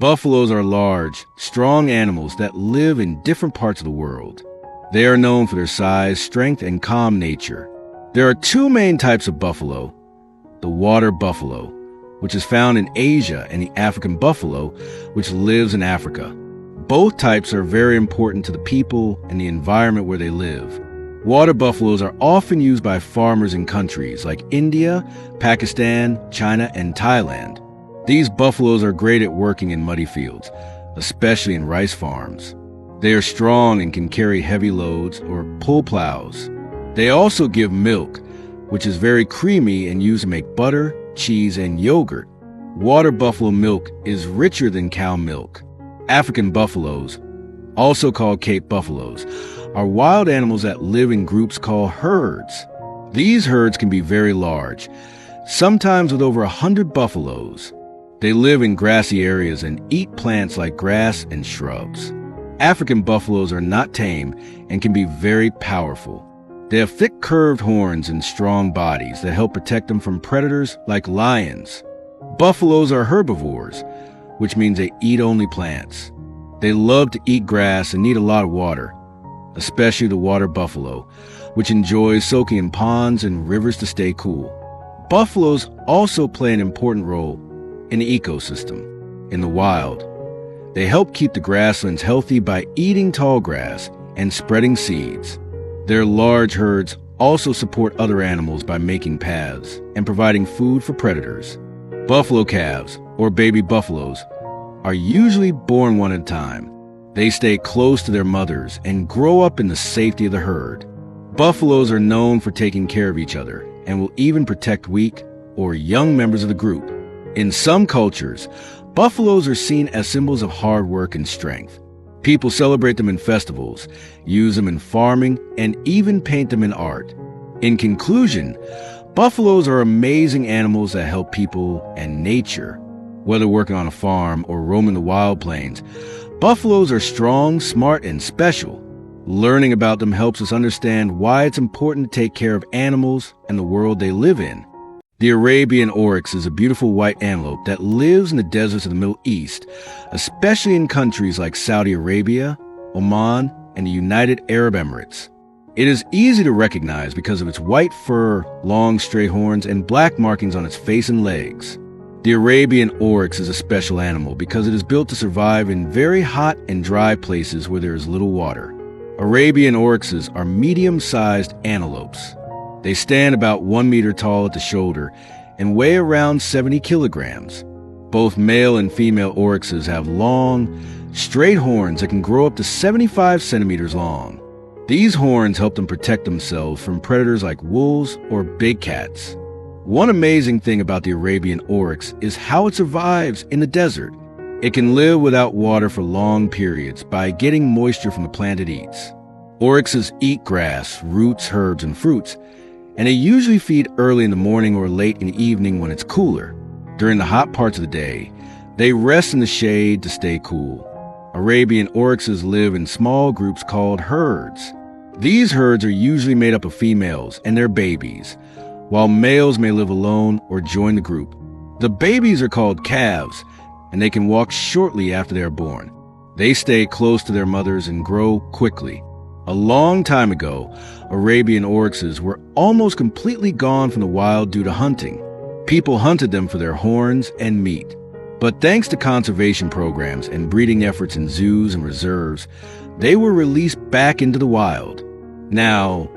Buffaloes are large, strong animals that live in different parts of the world. They are known for their size, strength, and calm nature. There are two main types of buffalo: the water buffalo, which is found in Asia, and the African buffalo, which lives in Africa. Both types are very important to the people and the environment where they live. Water buffaloes are often used by farmers in countries like India, Pakistan, China, and Thailand. These buffaloes are great at working in muddy fields, especially in rice farms. They are strong and can carry heavy loads or pull plows. They also give milk, which is very creamy and used to make butter, cheese, and yogurt. Water buffalo milk is richer than cow milk. African buffaloes, also called Cape buffaloes, are wild animals that live in groups called herds. These herds can be very large, sometimes with over 100 buffaloes. They live in grassy areas and eat plants like grass and shrubs. African buffaloes are not tame and can be very powerful. They have thick curved horns and strong bodies that help protect them from predators like lions. Buffaloes are herbivores, which means they eat only plants. They love to eat grass and need a lot of water, especially the water buffalo, which enjoys soaking in ponds and rivers to stay cool. Buffaloes also play an important role in the ecosystem. In the wild, they help keep the grasslands healthy by eating tall grass and spreading seeds. Their large herds also support other animals by making paths and providing food for predators. Buffalo calves, or baby buffaloes, are usually born one at a time. They stay close to their mothers and grow up in the safety of the herd. Buffaloes are known for taking care of each other and will even protect weak or young members of the group. In some cultures, buffaloes are seen as symbols of hard work and strength. People celebrate them in festivals, use them in farming, and even paint them in art. In conclusion, buffaloes are amazing animals that help people and nature. Whether working on a farm or roaming the wild plains, buffaloes are strong, smart, and special. Learning about them helps us understand why it's important to take care of animals and the world they live in. The Arabian oryx is a beautiful white antelope that lives in the deserts of the Middle East, especially in countries like Saudi Arabia, Oman, and the United Arab Emirates. It is easy to recognize because of its white fur, long straight horns, and black markings on its face and legs. The Arabian oryx is a special animal because it is built to survive in very hot and dry places where there is little water. Arabian oryxes are medium-sized antelopes. They stand about 1 meter tall at the shoulder and weigh around 70 kilograms. Both male and female oryxes have long, straight horns that can grow up to 75 centimeters long. These horns help them protect themselves from predators like wolves or big cats. One amazing thing about the Arabian oryx is how it survives in the desert. It can live without water for long periods by getting moisture from the plant it eats. Oryxes eat grass, roots, herbs, and fruits, and they usually feed early in the morning or late in the evening when it's cooler. During the hot parts of the day, they rest in the shade to stay cool. Arabian oryxes live in small groups called herds. These herds are usually made up of females and their babies, while males may live alone or join the group. The babies are called calves, and they can walk shortly after they are born. They stay close to their mothers and grow quickly. A long time ago, Arabian oryxes were almost completely gone from the wild due to hunting. People hunted them for their horns and meat. But thanks to conservation programs and breeding efforts in zoos and reserves, they were released back into the wild. Now,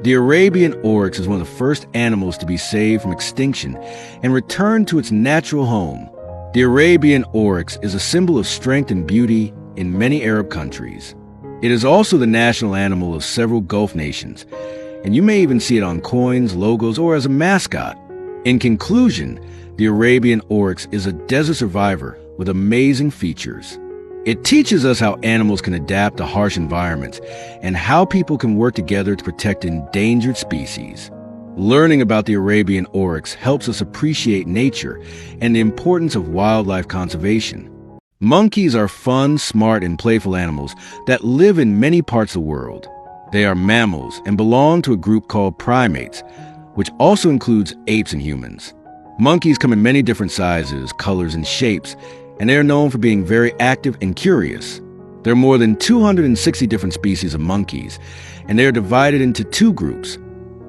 the Arabian oryx is one of the first animals to be saved from extinction and returned to its natural home. The Arabian oryx is a symbol of strength and beauty in many Arab countries. It is also the national animal of several Gulf nations, and you may even see it on coins, logos, or as a mascot. In conclusion, the Arabian oryx is a desert survivor with amazing features. It teaches us how animals can adapt to harsh environments and how people can work together to protect endangered species. Learning about the Arabian oryx helps us appreciate nature and the importance of wildlife conservation. Monkeys are fun, smart, and playful animals that live in many parts of the world. They are mammals and belong to a group called primates, which also includes apes and humans. Monkeys come in many different sizes, colors, and shapes, and they are known for being very active and curious. There are more than 260 different species of monkeys, and they are divided into two groups: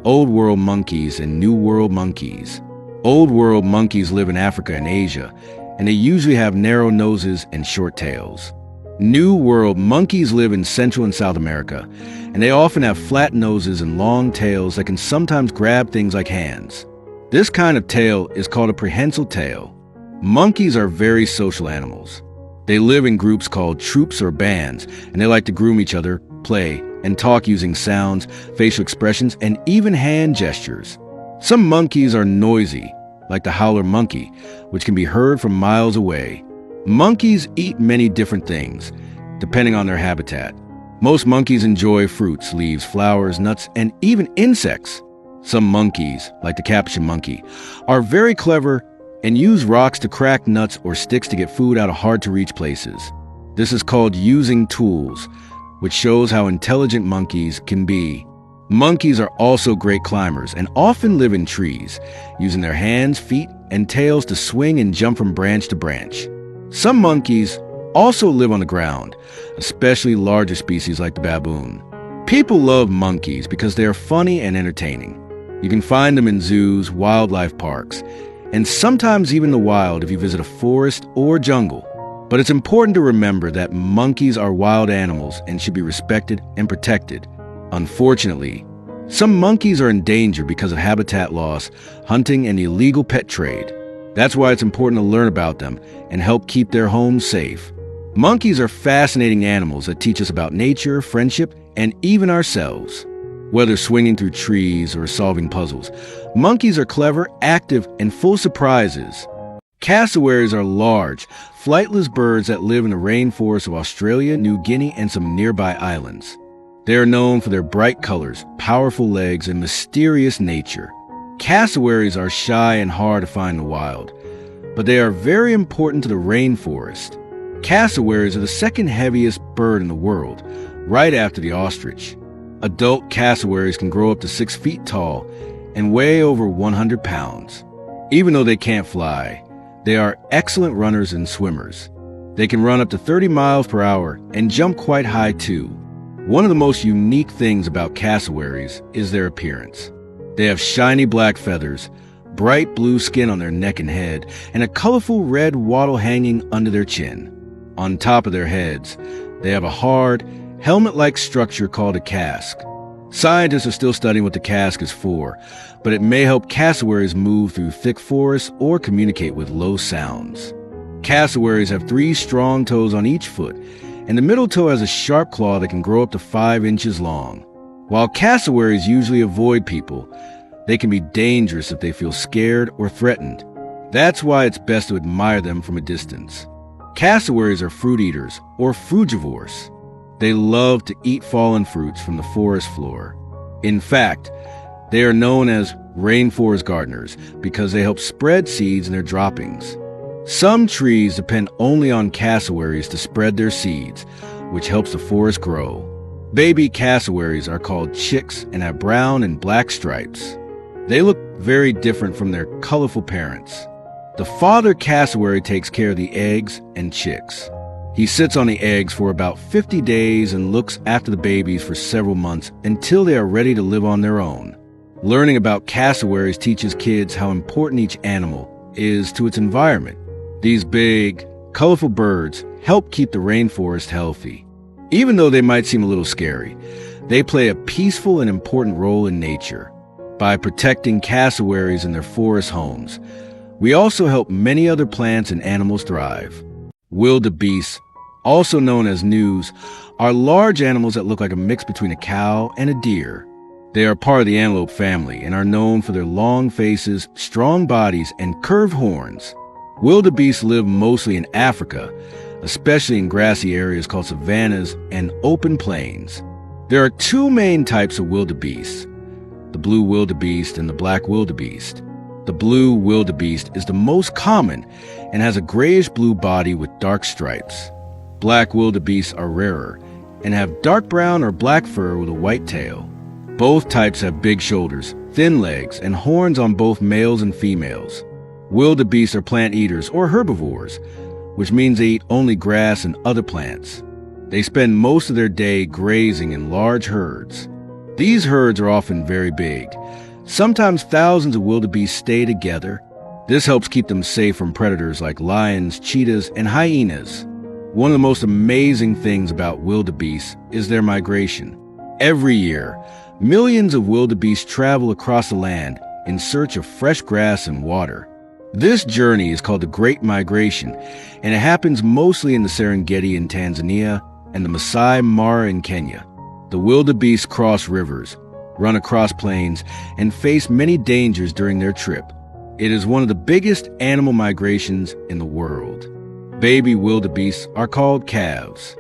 Old World monkeys and New World monkeys. Old World monkeys live in Africa and Asia, and they usually have narrow noses and short tails. New World monkeys live in Central and South America, and they often have flat noses and long tails that can sometimes grab things like hands. This kind of tail is called a prehensile tail. Monkeys are very social animals. They live in groups called troops or bands, and they like to groom each other, play, and talk using sounds, facial expressions, and even hand gestures. Some monkeys are noisy, like the howler monkey, which can be heard from miles away. Monkeys eat many different things, depending on their habitat. Most monkeys enjoy fruits, leaves, flowers, nuts, and even insects. Some monkeys, like the capuchin monkey, are very clever and use rocks to crack nuts or sticks to get food out of hard-to-reach places. This is called using tools, which shows how intelligent monkeys can be. Monkeys are also great climbers and often live in trees, using their hands, feet, and tails to swing and jump from branch to branch. Some monkeys also live on the ground, especially larger species like the baboon. People love monkeys because they are funny and entertaining. You can find them in zoos, wildlife parks, and sometimes even the wild if you visit a forest or jungle. But it's important to remember that monkeys are wild animals and should be respected and protected. Unfortunately, some monkeys are in danger because of habitat loss, hunting, and the illegal pet trade. That's why it's important to learn about them and help keep their homes safe. Monkeys are fascinating animals that teach us about nature, friendship, and even ourselves. Whether swinging through trees or solving puzzles, monkeys are clever, active, and full of surprises. Cassowaries are large, flightless birds that live in the rainforests of Australia, New Guinea, and some nearby islands. They are known for their bright colors, powerful legs, and mysterious nature. Cassowaries are shy and hard to find in the wild, but they are very important to the rainforest. Cassowaries are the second heaviest bird in the world, right after the ostrich. Adult cassowaries can grow up to 6 feet tall and weigh over 100 pounds. Even though they can't fly, they are excellent runners and swimmers. They can run up to 30 miles per hour and jump quite high too. One of the most unique things about cassowaries is their appearance. They have shiny black feathers, bright blue skin on their neck and head, and a colorful red wattle hanging under their chin. On top of their heads, they have a hard, helmet-like structure called a casque. Scientists are still studying what the casque is for, but it may help cassowaries move through thick forests or communicate with low sounds. Cassowaries have 3 strong toes on each foot, and the middle toe has a sharp claw that can grow up to 5 inches long. While cassowaries usually avoid people, they can be dangerous if they feel scared or threatened. That's why it's best to admire them from a distance. Cassowaries are fruit eaters, or frugivores. They love to eat fallen fruits from the forest floor. In fact, they are known as rainforest gardeners because they help spread seeds in their droppings. Some trees depend only on cassowaries to spread their seeds, which helps the forest grow. Baby cassowaries are called chicks and have brown and black stripes. They look very different from their colorful parents. The father cassowary takes care of the eggs and chicks. He sits on the eggs for about 50 days and looks after the babies for several months until they are ready to live on their own. Learning about cassowaries teaches kids how important each animal is to its environment. These big, colorful birds help keep the rainforest healthy. Even though they might seem a little scary, they play a peaceful and important role in nature. By protecting cassowaries in their forest homes, we also help many other plants and animals thrive. Wildebeests, also known as gnus, are large animals that look like a mix between a cow and a deer. They are part of the antelope family and are known for their long faces, strong bodies, and curved horns. Wildebeests live mostly in Africa, especially in grassy areas called savannas and open plains. There are 2 main types of wildebeest, the blue wildebeest and the black wildebeest. The blue wildebeest is the most common and has a grayish-blue body with dark stripes. Black wildebeests are rarer and have dark brown or black fur with a white tail. Both types have big shoulders, thin legs, and horns on both males and females. Wildebeests are plant eaters or herbivores, which means they eat only grass and other plants. They spend most of their day grazing in large herds. These herds are often very big. Sometimes thousands of wildebeest stay together. This helps keep them safe from predators like lions, cheetahs, and hyenas. One of the most amazing things about wildebeest is their migration. Every year, millions of wildebeest travel across the land in search of fresh grass and water. This journey is called the Great Migration, and it happens mostly in the Serengeti in Tanzania and the Masai Mara in Kenya. The wildebeest cross rivers, run across plains, and face many dangers during their trip. It is one of the biggest animal migrations in the world. Baby wildebeest are called calves.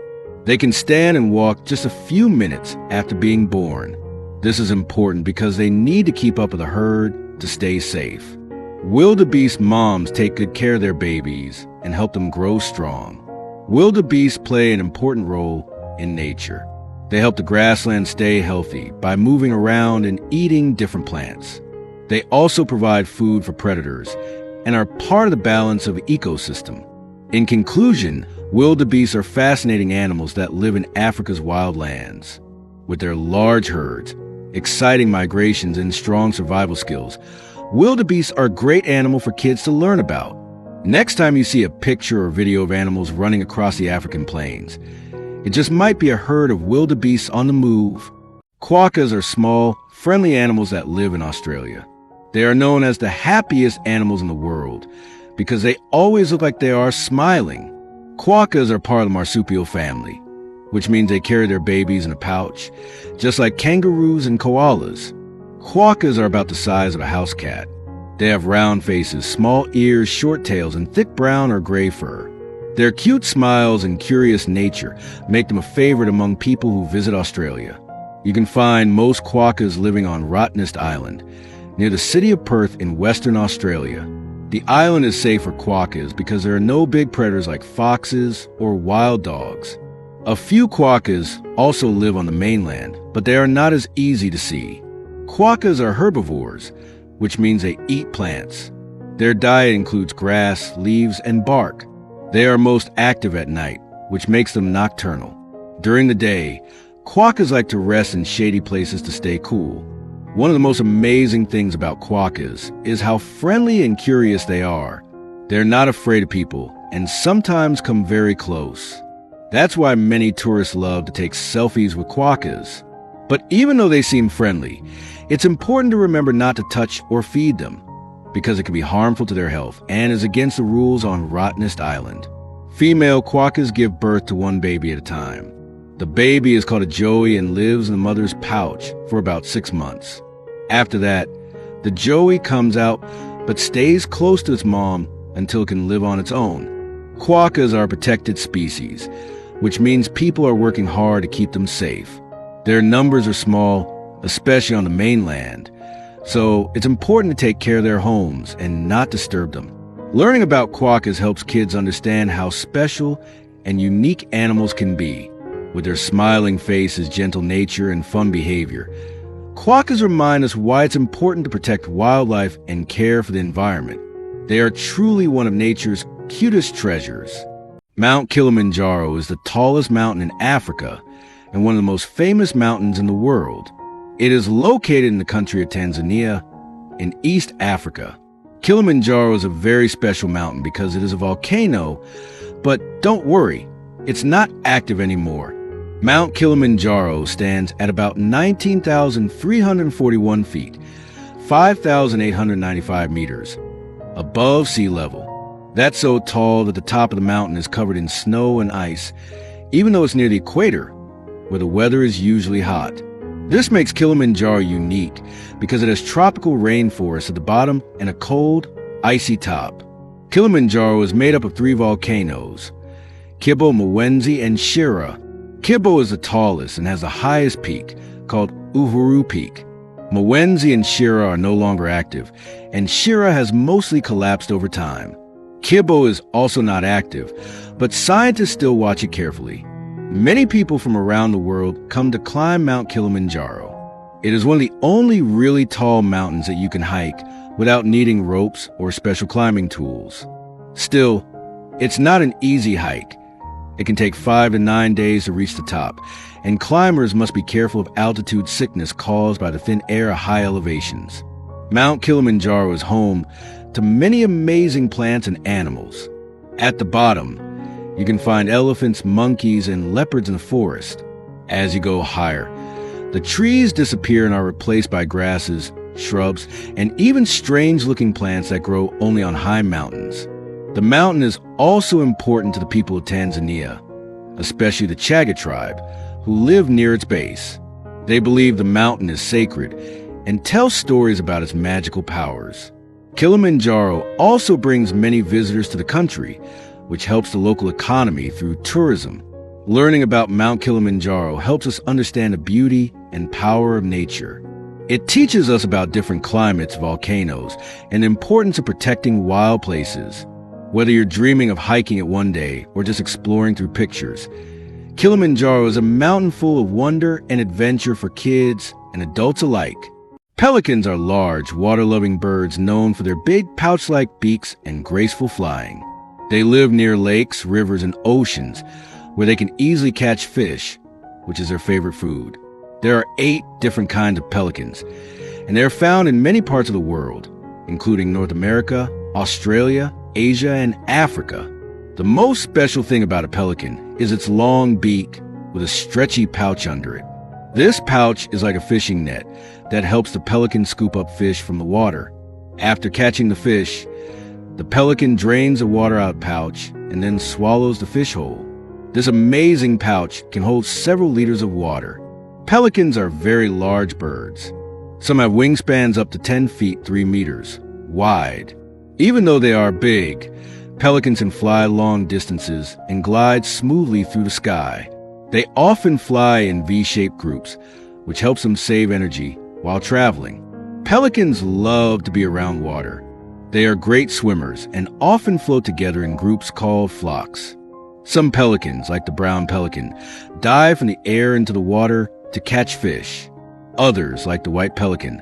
They can stand and walk just a few minutes after being born. This is important because they need to keep up with the herd to stay safe. Wildebeest moms take good care of their babies and help them grow strong. Wildebeest play an important role in nature. They help the grassland stay healthy by moving around and eating different plants. They also provide food for predators and are part of the balance of the ecosystem. In conclusion, wildebeest are fascinating animals that live in Africa's wildlands. With their large herds, exciting migrations, and strong survival skills, wildebeest are a great animal for kids to learn about. Next time you see a picture or video of animals running across the African plains, it just might be a herd of wildebeest on the move. Quokkas are small, friendly animals that live in Australia. They are known as the happiest animals in the world because they always look like they are smiling. Quokkas are part of the marsupial family, which means they carry their babies in a pouch, just like kangaroos and koalas. Quokkas are about the size of a house cat. They have round faces, small ears, short tails, and thick brown or gray fur. Their cute smiles and curious nature make them a favorite among people who visit Australia. You can find most quokkas living on Rottnest Island, near the city of Perth in Western Australia. The island is safe for quokkas because there are no big predators like foxes or wild dogs. A few quokkas also live on the mainland, but they are not as easy to see. Quokkas are herbivores, which means they eat plants. Their diet includes grass, leaves, and bark. They are most active at night, which makes them nocturnal. During the day, quokkas like to rest in shady places to stay cool. One of the most amazing things about quokkas is how friendly and curious they are. They're not afraid of people and sometimes come very close. That's why many tourists love to take selfies with quokkas. But even though they seem friendly, it's important to remember not to touch or feed them, because it can be harmful to their health and is against the rules on Rottnest Island. Female quokkas give birth to one baby at a time. The baby is called a joey and lives in the mother's pouch for about 6 months. After that, the joey comes out but stays close to its mom until it can live on its own. Quokkas are a protected species, which means people are working hard to keep them safe. Their numbers are small, especially on the mainland, so it's important to take care of their homes and not disturb them. Learning about quokkas helps kids understand how special and unique animals can be. With their smiling faces, gentle nature, and fun behavior, quokkas remind us why it's important to protect wildlife and care for the environment. They are truly one of nature's cutest treasures. Mount Kilimanjaro is the tallest mountain in Africa and one of the most famous mountains in the world. It is located in the country of Tanzania in East Africa. Kilimanjaro is a very special mountain because it is a volcano, but don't worry, it's not active anymore. Mount Kilimanjaro stands at about 19,341 feet, 5,895 meters, above sea level. That's so tall that the top of the mountain is covered in snow and ice, even though it's near the equator, where the weather is usually hot. This makes Kilimanjaro unique because it has tropical rainforests at the bottom and a cold, icy top. Kilimanjaro is made up of 3 volcanoes, Kibo, Mwenzi, and Shira. Kibo is the tallest and has the highest peak, called Uhuru Peak. Mwenzi and Shira are no longer active, and Shira has mostly collapsed over time. Kibo is also not active, but scientists still watch it carefully. Many people from around the world come to climb Mount Kilimanjaro. It is one of the only really tall mountains that you can hike without needing ropes or special climbing tools. Still, It's not an easy hike. It can take 5 to 9 days to reach the top, and climbers must be careful of altitude sickness caused by the thin air at high elevations. Mount Kilimanjaro is home to many amazing plants and animals. At the bottom, you can find elephants, monkeys, and leopards in the forest. As you go higher, the trees disappear and are replaced by grasses, shrubs, and even strange-looking plants that grow only on high mountains. The mountain is also important to the people of Tanzania, especially the Chaga tribe, who live near its base. They believe the mountain is sacred and tell stories about its magical powers. Kilimanjaro also brings many visitors to the country, which helps the local economy through tourism. Learning about Mount Kilimanjaro helps us understand the beauty and power of nature. It teaches us about different climates, volcanoes, and the importance of protecting wild places. Whether you're dreaming of hiking it one day or just exploring through pictures, Kilimanjaro is a mountain full of wonder and adventure for kids and adults alike. Pelicans are large, water-loving birds known for their big pouch-like beaks and graceful flying. They live near lakes, rivers, and oceans where they can easily catch fish, which is their favorite food. There are 8 different kinds of pelicans, and they are found in many parts of the world, including North America, Australia, Asia, and Africa. The most special thing about a pelican is its long beak with a stretchy pouch under it. This pouch is like a fishing net that helps the pelican scoop up fish from the water. After catching the fish, the pelican drains the water out of the pouch and then swallows the fish whole. This amazing pouch can hold several liters of water. Pelicans are very large birds. Some have wingspans up to 10 feet 3 meters wide. Even though they are big, pelicans can fly long distances and glide smoothly through the sky. They often fly in V-shaped groups, which helps them save energy while traveling. Pelicans love to be around water. They are great swimmers and often float together in groups called flocks. Some pelicans, like the brown pelican, dive from the air into the water to catch fish. Others, like the white pelican,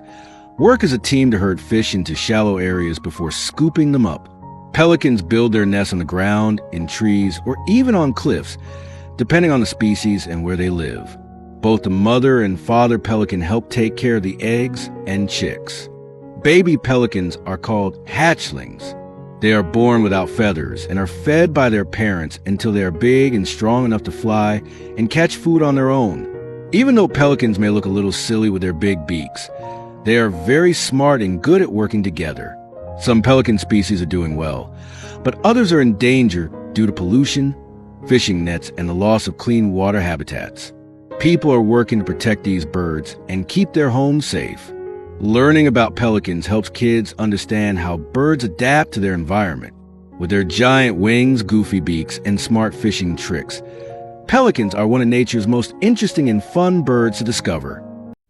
work as a team to herd fish into shallow areas before scooping them up. Pelicans build their nests on the ground, in trees, or even on cliffs, depending on the species and where they live. Both the mother and father pelican help take care of the eggs and chicks. Baby pelicans are called hatchlings. They are born without feathers and are fed by their parents until they are big and strong enough to fly and catch food on their own. Even though pelicans may look a little silly with their big beaks, they are very smart and good at working together. Some pelican species are doing well, but others are in danger due to pollution, fishing nets, and the loss of clean water habitats. People are working to protect these birds and keep their homes safe. Learning about pelicans helps kids understand how birds adapt to their environment. With their giant wings, goofy beaks, and smart fishing tricks, pelicans are one of nature's most interesting and fun birds to discover.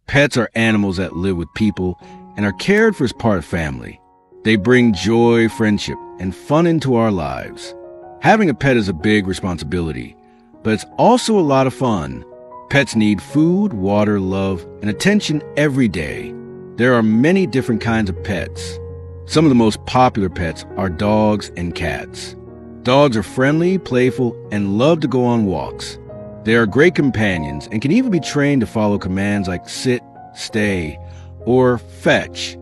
Pets are animals that live with people and are cared for as part of family. They bring joy, friendship, and fun into our lives. Having a pet is a big responsibility, but it's also a lot of fun. Pets need food, water, love, and attention every day. There are many different kinds of pets. Some of the most popular pets are dogs and cats. Dogs are friendly, playful, and love to go on walks. They are great companions and can even be trained to follow commands like sit, stay, or fetch.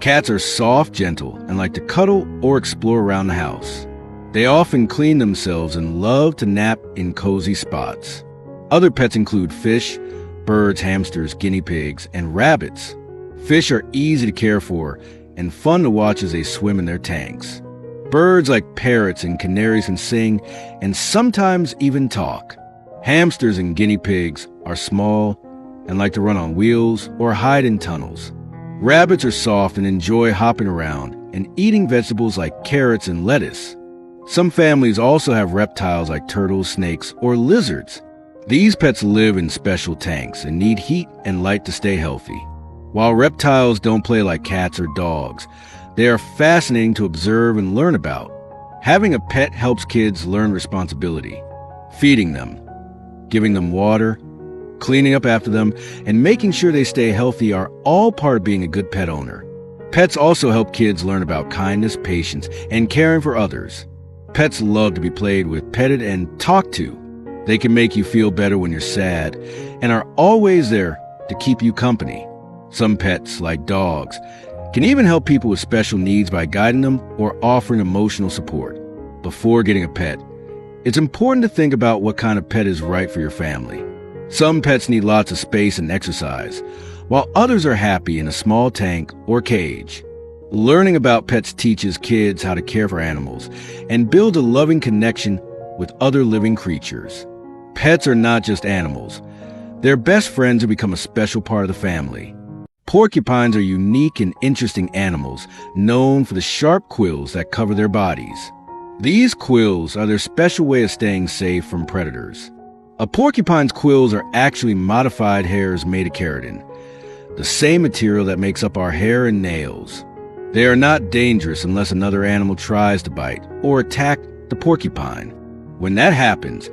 Cats are soft, gentle, and like to cuddle or explore around the house. They often clean themselves and love to nap in cozy spots. Other pets include fish, birds, hamsters, guinea pigs, and rabbits. Fish are easy to care for and fun to watch as they swim in their tanks. Birds like parrots and canaries can sing and sometimes even talk. Hamsters and guinea pigs are small and like to run on wheels or hide in tunnels. Rabbits are soft and enjoy hopping around and eating vegetables like carrots and lettuce. Some families also have reptiles like turtles, snakes, or lizards. These pets live in special tanks and need heat and light to stay healthy. While reptiles don't play like cats or dogs, they are fascinating to observe and learn about. Having a pet helps kids learn responsibility. Feeding them, giving them water, cleaning up after them, and making sure they stay healthy are all part of being a good pet owner. Pets also help kids learn about kindness, patience, and caring for others. Pets love to be played with, petted, and talked to. They can make you feel better when you're sad and are always there to keep you company. Some pets, like dogs, can even help people with special needs by guiding them or offering emotional support. Before getting a pet, it's important to think about what kind of pet is right for your family. Some pets need lots of space and exercise, while others are happy in a small tank or cage. Learning about pets teaches kids how to care for animals and build a loving connection with other living creatures. Pets are not just animals. They're best friends who become a special part of the family. Porcupines are unique and interesting animals, known for the sharp quills that cover their bodies. These quills are their special way of staying safe from predators. A porcupine's quills are actually modified hairs made of keratin, the same material that makes up our hair and nails. They are not dangerous unless another animal tries to bite or attack the porcupine. When that happens,